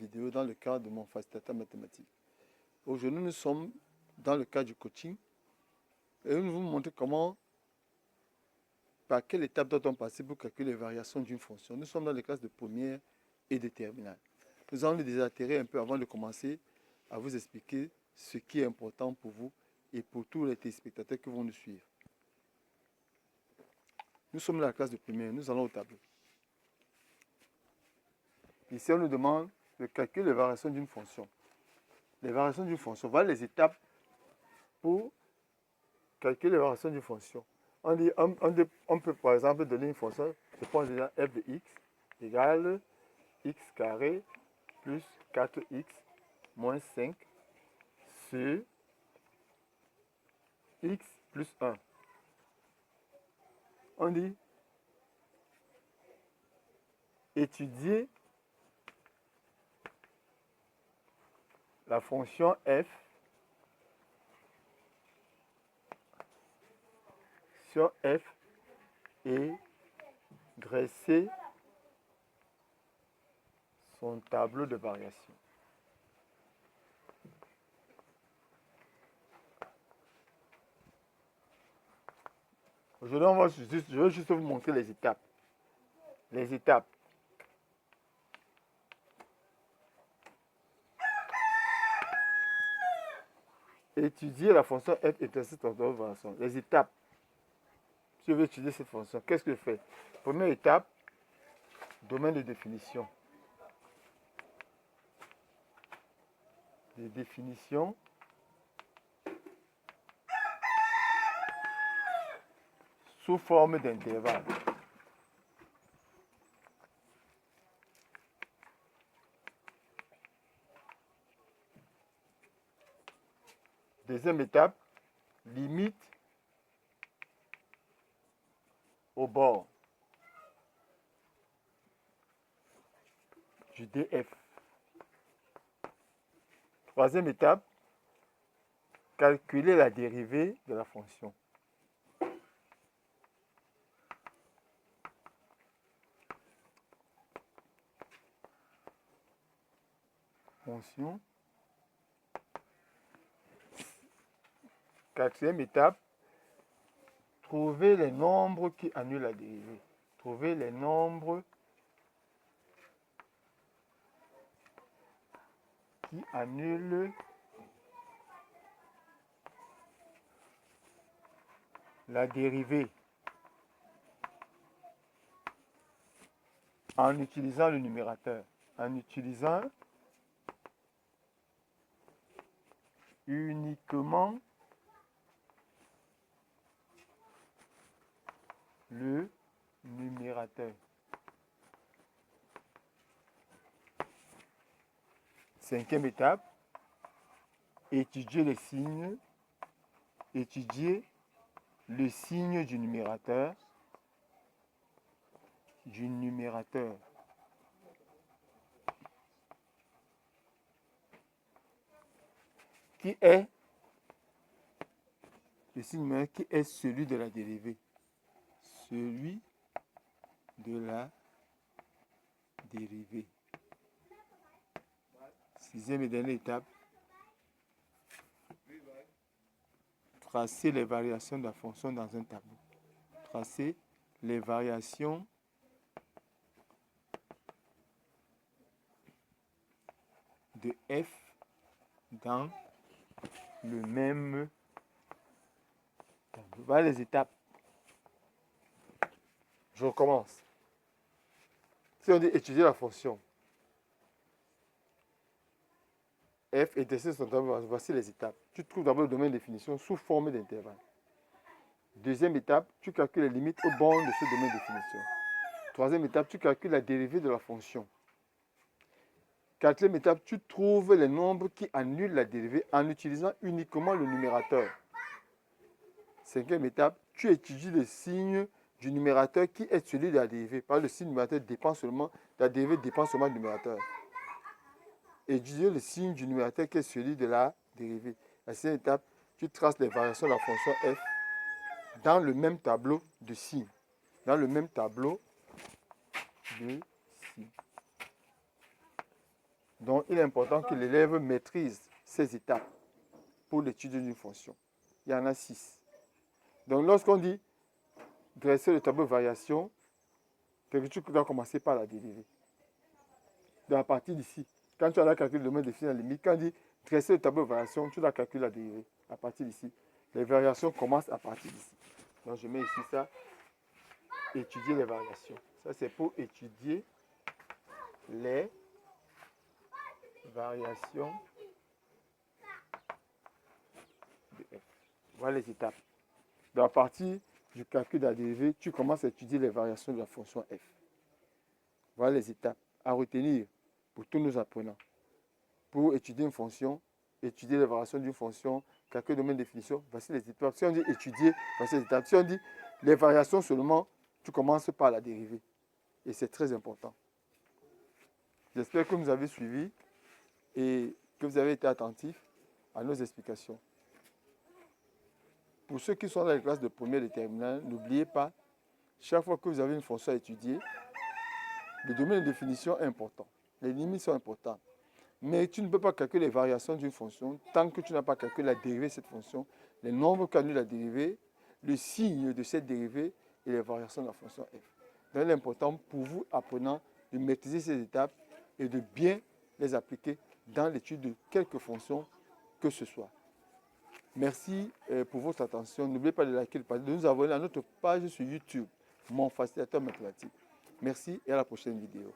vidéo dans le cadre de mon facilitateur mathématique. Aujourd'hui, nous sommes dans le cadre du coaching et nous vous montrer comment, par quelle étape doit-on passer pour calculer les variations d'une fonction. Nous sommes dans les classes de première et de terminale. Nous allons les désaltérer un peu avant de commencer à vous expliquer ce qui est important pour vous et pour tous les téléspectateurs qui vont nous suivre. Nous sommes dans la classe de première, nous allons au tableau. Ici, on nous demande de calculer les variations d'une fonction. Les variations d'une fonction, voilà les étapes pour calculer les variations d'une fonction. On peut par exemple donner une fonction, je prends déjà f de x égale x carré plus 4x moins 5 sur x plus 1. On dit étudier la fonction f sur f et dresser son tableau de variation. Aujourd'hui, je vais juste vous montrer les étapes. Les étapes. Étudier la fonction f et dresser son tableau de variation. Les étapes. Si je veux étudier cette fonction, qu'est-ce que je fais? Première étape, domaine de définition. Les définitions. Sous forme d'intervalle. Deuxième étape, limite au bord du df. Troisième étape, calculer la dérivée de la fonction. Quatrième étape, trouver les nombres qui annulent la dérivée. Trouver les nombres qui annulent la dérivée en utilisant le numérateur. En utilisant uniquement le numérateur. Cinquième étape, étudier les signes. Étudier le signe du numérateur. Qui est le signe numérique qui est celui de la dérivée. Celui de la dérivée. Sixième et dernière étape. Tracer les variations de la fonction dans un tableau. Tracer les variations de f dans le même tableau. Voilà les étapes. Je recommence. Si on dit étudier la fonction f et tester son tableau, voici les étapes. Tu trouves d'abord le domaine de définition sous forme d'intervalle. Deuxième étape, tu calcules les limites aux bornes de ce domaine de définition. Troisième étape, tu calcules la dérivée de la fonction. Quatrième étape, tu trouves les nombres qui annulent la dérivée en utilisant uniquement le numérateur. Cinquième étape, tu étudies le signe du numérateur qui est celui de la dérivée. Par le signe numérateur dépend seulement, la dérivée dépend seulement du numérateur. Étudier le signe du numérateur qui est celui de la dérivée. La sixième étape, tu traces les variations de la fonction f dans le même tableau de signes. Dans le même tableau de signes. Donc, il est important que l'élève maîtrise ces étapes pour l'étude d'une fonction. Il y en a 6. Donc, lorsqu'on dit dresser le tableau de variation, tu dois commencer par la dérivée. Donc, à partir d'ici, quand tu as la calcul de domaine défini la limite, quand on dit dresser le tableau de variation, tu dois calculer la dérivée. À partir d'ici, les variations commencent à partir d'ici. Donc, je mets ici ça, étudier les variations. Ça, c'est pour étudier les variations de f. Voilà les étapes. Donc, à partir du calcul de la dérivée, tu commences à étudier les variations de la fonction f. Voilà les étapes à retenir pour tous nos apprenants. Pour étudier une fonction, étudier les variations d'une fonction, calcul domaine de définition, voici les étapes. Si on dit étudier, voici les étapes. Si on dit les variations seulement, tu commences par la dérivée. Et c'est très important. J'espère que vous avez suivi et que vous avez été attentifs à nos explications. Pour ceux qui sont dans les classes de première et de terminale, n'oubliez pas, chaque fois que vous avez une fonction à étudier, le domaine de définition est important. Les limites sont importantes. Mais tu ne peux pas calculer les variations d'une fonction tant que tu n'as pas calculé la dérivée de cette fonction, les nombres qu'annule la dérivée, le signe de cette dérivée et les variations de la fonction f. Donc il est important pour vous, apprenants, de maîtriser ces étapes et de bien les appliquer dans l'étude de quelque fonction que ce soit. Merci pour votre attention. N'oubliez pas de liker, de nous abonner à notre page sur YouTube, Mon Facilitateur Mathématique. Merci et à la prochaine vidéo.